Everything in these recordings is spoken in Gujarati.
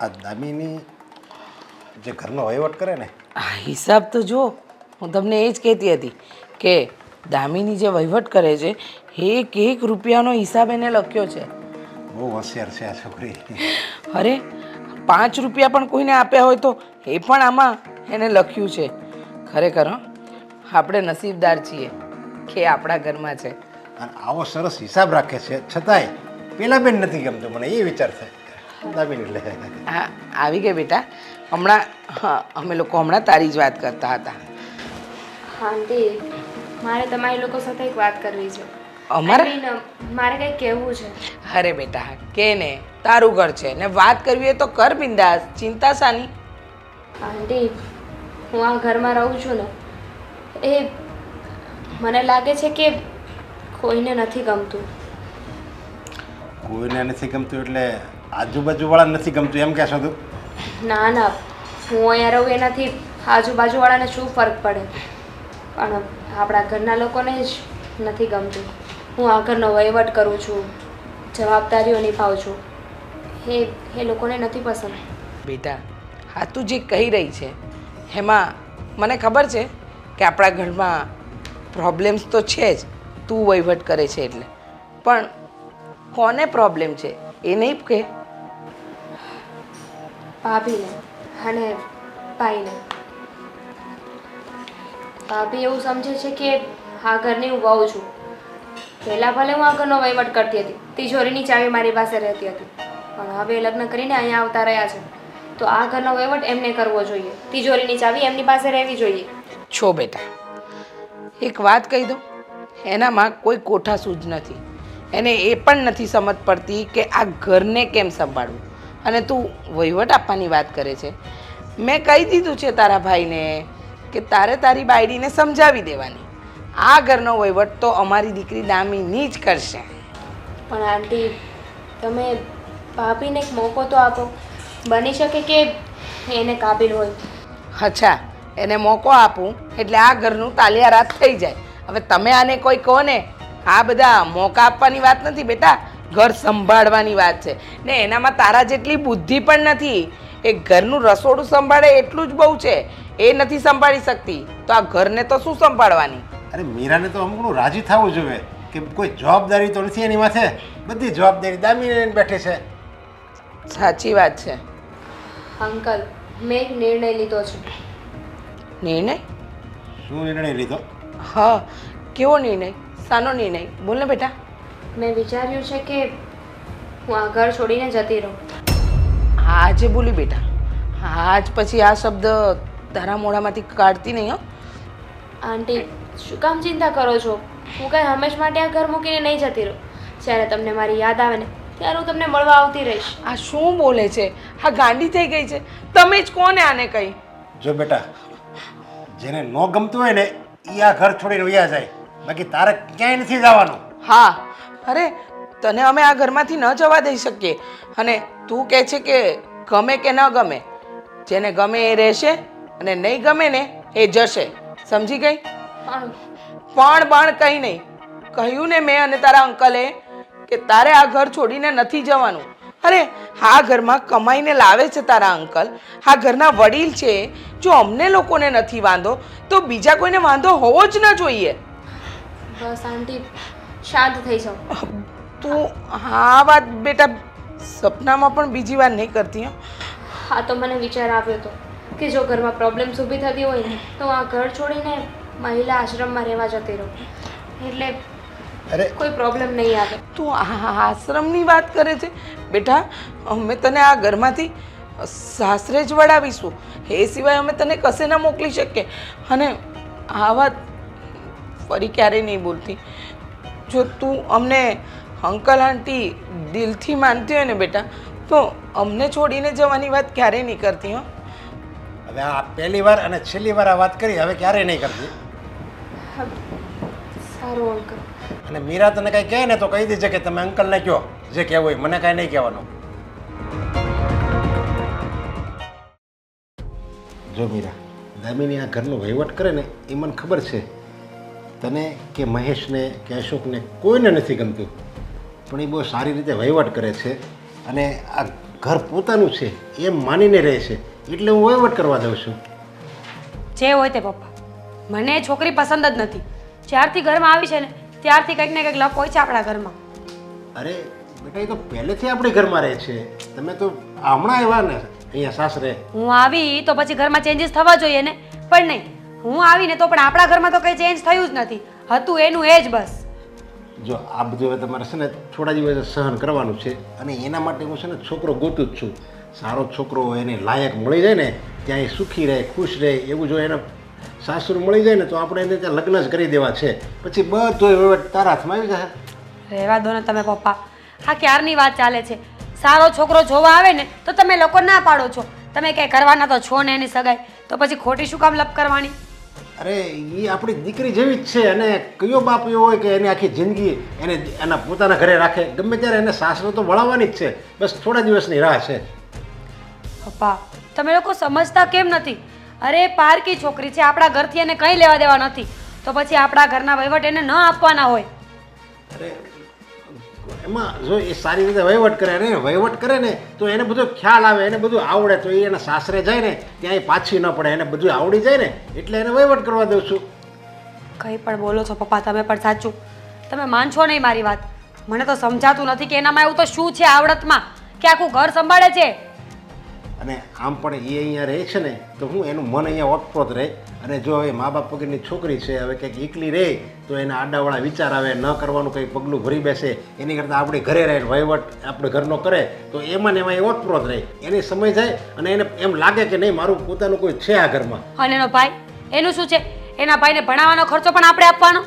આ દામિની જે ઘરનો વહીવટ કરે ને, આ હિસાબ તો જો, હું તમને એ જ કહેતી હતી કે દામિની જે વહીવટ કરે છે એક એક રૂપિયાનો હિસાબ એને લખ્યો છે. બહુ હોશિયાર છે આ છોકરી. અરે 5 રૂપિયા પણ કોઈને આપ્યા હોય તો એ પણ આમાં એને લખ્યું છે. ખરેખર આપણે નસીબદાર છીએ કે આપણા ઘરમાં છે. અને આવો સરસ હિસાબ રાખે છે છતાંય પેલા બેન નથી ગમતું, મને એ વિચાર થાય. દામિની લે. હા, આવી ગઈ બેટા. હમણાં અમે લોકો હમણાં તારી જ વાત કરતા હતા. આંટી, મારે તમારી લોકો સાથે એક વાત કરવી છે. અમારે I mean, મારે કંઈક કહેવું છે. અરે બેટા કે ને, તારું ઘર છે ને વાત કરવી હોય તો કર બિંદાસ, ચિંતા શાની. આંટી, હું આ ઘરમાં રહું છું ને, એ મને લાગે છે કે કોઈને નથી ગમતું. કોઈને નથી ગમતું એટલે આજુબાજુવાળા નથી ગમતું એમ કહેશો તું? ના ના, હું અહીંયા રહું એનાથી આજુબાજુવાળાને શું ફરક પડે, પણ આપણા ઘરના લોકોને જ નથી ગમતું. હું આ ઘરનો વહીવટ કરું છું, જવાબદારીઓ નિભાવું છું, એ લોકોને નથી પસંદ. બેટા, હા તું જે કહી રહી છે એમાં મને ખબર છે કે આપણા ઘરમાં પ્રોબ્લેમ્સ તો છે જ, તું વહીવટ કરે છે એટલે. પણ કોને પ્રોબ્લેમ છે એ નહીં કે. ભાભીને અને ભાઈને. ભાભી એવું સમજે છે કે આ ઘરની હું વહુ છું. પહેલાં ભલે હું આ ઘરનો વહીવટ કરતી હતી, તિજોરીની ચાવી મારી પાસે રહેતી હતી, પણ હવે લગ્ન કરીને અહીંયા આવતા રહ્યા છે તો આ ઘરનો વહીવટ એમને કરવો જોઈએ, તિજોરીની ચાવી એમની પાસે રહેવી જોઈએ. છો બેટા, એક વાત કહી દઉં, એનામાં કોઈ કોઠાસૂઝ નથી. એને એ પણ નથી સમજ પડતી કે આ ઘરને કેમ સંભાળવું. અને તું વહીવટ આપવાની વાત કરે છે. મેં કહી દીધું છે તારા ભાઈને કે તારે તારી બાયડીને સમજાવી દેવાની. આ ઘરનો વહીવટ તો અમારી દીકરી દામિની જ કરશે. પણ આંટી, તમે ભાભીને એક મોકો તો આપો. બની શકે કે એને કાબિલ હોય. અચ્છા, એને મોકો આપું એટલે આ ઘરનું તાલિયા રાત થઈ જાય. હવે તમે આને કોઈ કહો ને, આ બધા મોકા આપવાની વાત નથી બેટા, ઘર સંભાળવાની વાત છે. ને એનામાં તારા જેટલી બુદ્ધિ પણ નથી. એ ઘરનું રસોડું સંભાળે એટલું જ બહુ છે, એ નથી સંભાળી શકતી તો આ ઘરને તો શું સંભાળવાની. અરે મીરાને તો અમુકનું રાજી થવું જોઈએ કે કોઈ જવાબદારી તો નથી એની માથે, બધી જવાબદારી દામિની લઈને બેઠી છે. સાચી વાત છે. અંકલ, મેં એક નિર્ણય લીધો છે. નિર્ણય? શું નિર્ણય લીધો? હા, કેવો નિર્ણય? શાનો નિર્ણય? બોલ ને બેટા. મેં વિચાર્યું છે કે હું આ ઘર છોડીને જતી રહું. આજે બોલી બેટા, આજ પછી આ શબ્દ તારા મોઢામાંથી કાઢતી નહીં. હો આંટી, શું કામ ચિંતા કરો છો? હું કંઈ હંમેશ માટે આ ઘર મૂકીને નહીં જતી રહું. જ્યારે તમને મારી યાદ આવે ને ત્યારે હું તમને મળવા આવતી રહીશ. આ શું બોલે છે? આ ગાંડી થઈ ગઈ છે. તમે જ કોને આને કહી. જો બેટા, જેને ન ગમતું હોય ને એ આ ઘર છોડીને વયા જાય, બાકી તારે ક્યાંય નથી જવાનું. હા, અરે તને અમે આ ઘરમાંથી ન જવા દઈ શકીએ. અને તું કહે છે કે ગમે કે ન ગમે, જેને ગમે એ રહેશે અને નહીં ગમે ને એ જશે. સમજી ગઈ? પણ કંઈ નહીં. કહ્યું ને મેં અને તારા અંકલે કે તારે આ ઘર છોડીને નથી જવાનું. અરે આ ઘરમાં કમાઈને લાવે છે તારા અંકલ, આ ઘરના વડીલ છે. જો અમને લોકોને નથી વાંધો તો બીજા કોઈને વાંધો હોવો જ ન જોઈએ. બસ આંટી, શાંત થઈ જાઓ. તું આ વાત બેટા સપનામાં પણ બીજી વાર નહીં કરતી. હા, તો મને વિચાર આવ્યો હતો કે જો ઘરમાં પ્રોબ્લેમ્સ ઊભી થતી હોય ને તો હું આ ઘર છોડીને મહિલા આશ્રમમાં રહેવા જતી રહું, એટલે અરે કોઈ પ્રોબ્લેમ નહીં આવે. તું આશ્રમની વાત કરે છે બેટા? અમે તને આ ઘરમાંથી સાસરે જ વડાવીશું, એ સિવાય અમે તને કશે ના મોકલી શકીએ. અને આ વાત ફરી ક્યારેય નહીં બોલતી. જો તું અમને અંકલ આંટી દિલથી માનતી હોય ને બેટા, તો અમને છોડીને જવાની વાત ક્યારેય નહીં કરતી. હો હવે આ પહેલી વાર અને છેલ્લી વાર આ વાત કરી, હવે ક્યારેય નહીં કરતી. સારું અંકલ. અને મીરા તને કાંઈ કહે ને તો કહી દેજે કે તમે અંકલને કહો જે કહેવું હોય, મને કાંઈ નહીં કહેવાનું. જો મીરા, દામિની આ ઘરનો વહીવટ કરે ને એ મને ખબર છે. તને કે મહેશને કે અશોકને કોઈને નથી ગમતું, પણ એ બહુ સારી રીતે વહીવટ કરે છે. અને આ ઘર પોતાનું છે એમ માનીને રહે છે એટલે હું વહીવટ કરવા દઉં છું. જે હોય તે પપ્પા, મને એ છોકરી પસંદ જ નથી. જ્યારથી ઘરમાં આવી છે ને ત્યારથી કંઈક ને કંઈક લપ હોય છે આપણા ઘરમાં. અરે બેટા, એ તો પહેલેથી આપણી ઘરમાં રહે છે. તમે તો હમણાં આવ્યા ને અહીંયા સાસરે. હું આવી તો પછી ઘરમાં ચેન્જીસ થવા જોઈએ ને, પણ નહીં. હું આવીને તો પણ આપણા ઘરમાં તો કંઈ ચેન્જ થયું જ નથી. હતું એનું એ જ બસ. જો આ બધું હવે તમારે છે ને થોડા દિવસ સહન કરવાનું છે અને એના માટે હું છે ને છોકરો ગોતું જ છું. સારો છોકરો એને લાયક મળી જાય ને ત્યાં એ સુખી રહે ખુશ રહે એવું જો એને સાસુ મળી જાય ને તો આપણે એને ત્યાં લગ્ન જ કરી દેવા છે. પછી બધો વહીવટ તારા હાથમાં આવી જશે. રહેવા દો ને તમે પપ્પા, હા ક્યારની વાત ચાલે છે. સારો છોકરો જોવા આવે ને તો તમે લોકો ના પાડો છો. તમે કંઈ કરવાના તો છો ને એની સગાઈ, તો પછી ખોટી શું કામ લપ કરવાની? અરે એ આપણી દીકરી જેવી જ છે અને કયો બાપ એવો હોય કે એને આખી જિંદગી એને એના પોતાના ઘરે રાખે? ગમે ત્યારે એને સાસરો તો વળાવવાની જ છે. બસ થોડા દિવસની રાહ છે. પપ્પા તમે લોકો સમજતા કેમ નથી? અરે પારકી છોકરી છે, આપણા ઘરથી એને કંઈ લેવા દેવા નથી, તો પછી આપણા ઘરના વહીવટ એને ન આપવાના હોય. અરે એમાં જો એ સારી રીતે વહીવટ કરે અને વહીવટ કરે ને તો એને બધો ખ્યાલ આવે, એને બધું આવડે, તો એ એના સાસરે જાય ને ત્યાં એ પાછી ન પડે, એને બધું આવડી જાય ને એટલે એને વહીવટ કરવા દઉં છું. કંઈ પણ બોલો છો પપ્પા તમે પણ સાચું. તમે માનશો નહીં મારી વાત. મને તો સમજાતું નથી કે એનામાં એવું તો શું છે આવડતમાં કે આખું ઘર સંભાળે છે. અને આમ પણ એ અહીંયા રહે છે ને તો હું એનું મન અહીંયા ઓતપ્રોત રહે. અને જો એ મા બાપ વગરની છોકરી છે, હવે કંઈક એકલી રહે તો એના આડાવાળા વિચાર આવે, ન કરવાનું કંઈક પગલું ભરી બેસે, એની કરતાં આપણે ઘરે રહે વહીવટ આપણે ઘરનો કરે તો એમાં ને એમાં એ ઓતપ્રોત રહે. એને સમય જાય અને એને એમ લાગે કે નહીં મારું પોતાનું કોઈ છે આ ઘરમાં. અને એનો ભાઈ, એનું શું છે? એના ભાઈને ભણાવવાનો ખર્ચો પણ આપણે આપવાનો.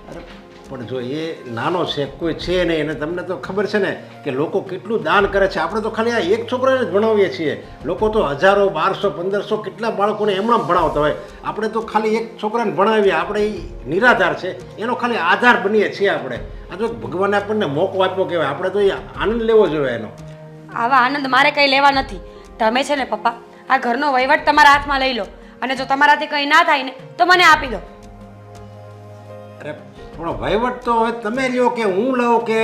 અરે પણ જો એ નાનો છે, કોઈ છે નહીં, અને તમને તો ખબર છે ને કે લોકો કેટલું દાન કરે છે. આપણે તો ખાલી આ એક છોકરાને જ ભણાવીએ છીએ. લોકો તો હજારો 1200 1500 કેટલા બાળકોને એમણામ ભણાવતા હોય. આપણે તો ખાલી એક છોકરાને ભણાવીએ. આપણે એ નિરાધાર છે, એનો ખાલી આધાર બનીએ છીએ આપણે. આ તો ભગવાને આપણને મોકો આપ્યો કહેવાય. આપણે તો એ આનંદ લેવો જોઈએ એનો. આવા આનંદ મારે કંઈ લેવા નથી. તમે છે ને પપ્પા આ ઘરનો વહીવટ તમારા હાથમાં લઈ લો, અને જો તમારાથી કંઈ ના થાય ને તો મને આપી દો. અરે પણ વહીવટ તો હવે તમે લ્યો કે હું લઉં કે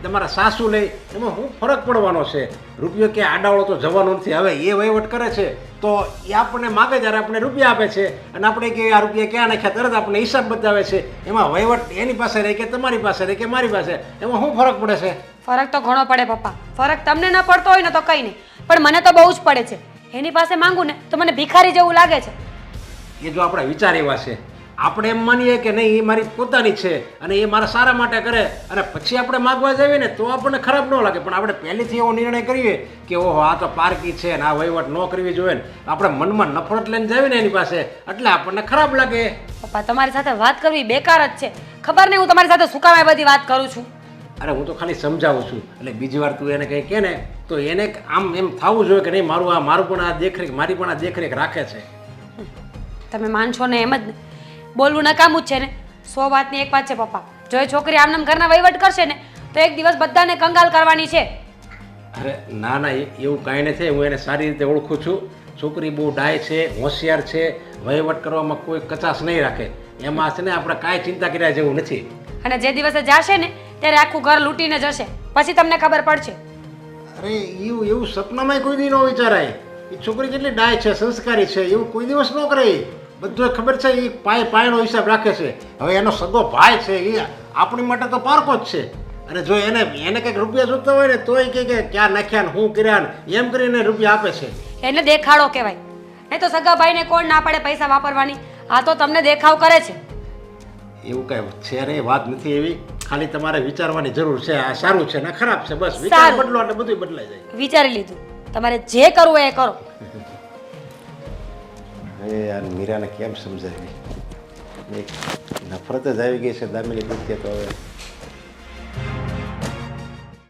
તમારા સાસુ લે, એમાં શું ફરક પડવાનો છે? રૂપિયો કે આડાવાળો તો જવાનો નથી. હવે એ વહીવટ કરે છે તો એ આપણને માગે ત્યારે આપણે રૂપિયા આપે છે અને આપણે કે આ રૂપિયા ક્યાં નાખ્યા તરત આપણે હિસાબ બતાવે છે. એમાં વહીવટ એની પાસે રહે કે તમારી પાસે રહે કે મારી પાસે, એમાં શું ફરક પડે છે? ફરક તો ઘણો પડે પપ્પા. ફરક તમને ન પડતો હોય ને તો કંઈ નહીં, પણ મને તો બહુ જ પડે છે. એની પાસે માંગું ને તો મને ભિખારી જેવું લાગે છે. એ જો આપણા વિચાર એવા છે, આપણે એમ માનીએ કે નહીં એ મારી પોતાની છે અને એ મારા સારા માટે કરે અને પછી આપણે માગવા જઈએ ને તો આપણને ખરાબ ન લાગે. પણ આપણે પહેલેથી એવો નિર્ણય કરીએ કે ઓહો આ તો પારકી છે ને આ વહીવટ ન કરવી જોઈએ ને આપણે મનમાં નફરત લઈને જઈએ ને એની પાસે, એટલે આપણને ખરાબ લાગે. પપ્પા તમારી સાથે વાત કરવી બેકાર જ છે. ખબર નહીં હું તમારી સાથે શું કામ આ બધી વાત કરું છું. અરે હું તો ખાલી સમજાવું છું. એટલે બીજી વાર તું એને કંઈ કહે ને તો એને આમ એમ થવું જોઈએ કે નહીં મારું પણ આ દેખરેખ, મારી પણ આ દેખરેખ રાખે છે. તમે માનશો ને એમ જ ને, બોલવું નકામું જ છે ને. 100 વાતની એક વાત છે પપ્પા, જો એ છોકરી આમનામ ઘરના વહીવટ કરશે ને તો એક દિવસ બધાને કંગાલ કરવાની છે. અરે ના ના એવું કાંઈ નથી. હું એને સારી રીતે ઓળખું છું. છોકરી બહુ ડાય છે, હોશિયાર છે, વહીવટ કરવામાં કોઈ કચાશ નહીં રાખે. એમાં છે ને આપણે કાંઈ ચિંતા કર્યા જેવું નથી. અને જે દિવસે જાશે ને ત્યારે આખું ઘર લૂંટીને જશે, પછી તમને ખબર પડશે. અરે એવું સપનામાં કોઈ દી ન વિચારાય. એ છોકરી કેટલી ડાય છે, સંસ્કારી છે, એવું કોઈ દિવસ ન કરે. બધું ખબર છે, એ પાયનો હિસાબ રાખે છે. હવે એનો સગો ભાઈ છે, એ આપણી માટે તો પારકો જ છે. અને જો એને કંઈક રૂપિયા જોતા હોય ને તોય કે ક્યાં નાખ્યા ને હું કર્યા ને એમ કરીને રૂપિયા આપે છે. એટલે દેખાડો કહેવાય. નહીં તો સગા ભાઈને કોણ ના પડે પૈસા વાપરવાની? આ તો તમને દેખાવ કરે છે. એવું કાંઈ છે નહીં, વાત નથી એવી. ખાલી તમારે વિચારવાની જરૂર છે. આ સારું છે ને ખરાબ છે, બસ વિચાર બદલો એટલે બધું બદલાઈ જાય. વિચારી લીધું, તમારે જે કરવું એ કરો. હવે યાર મીરાને કેમ સમજાવી? એક નફરત જ આવી ગઈ છે દામિની પ્રત્યે. તો હવે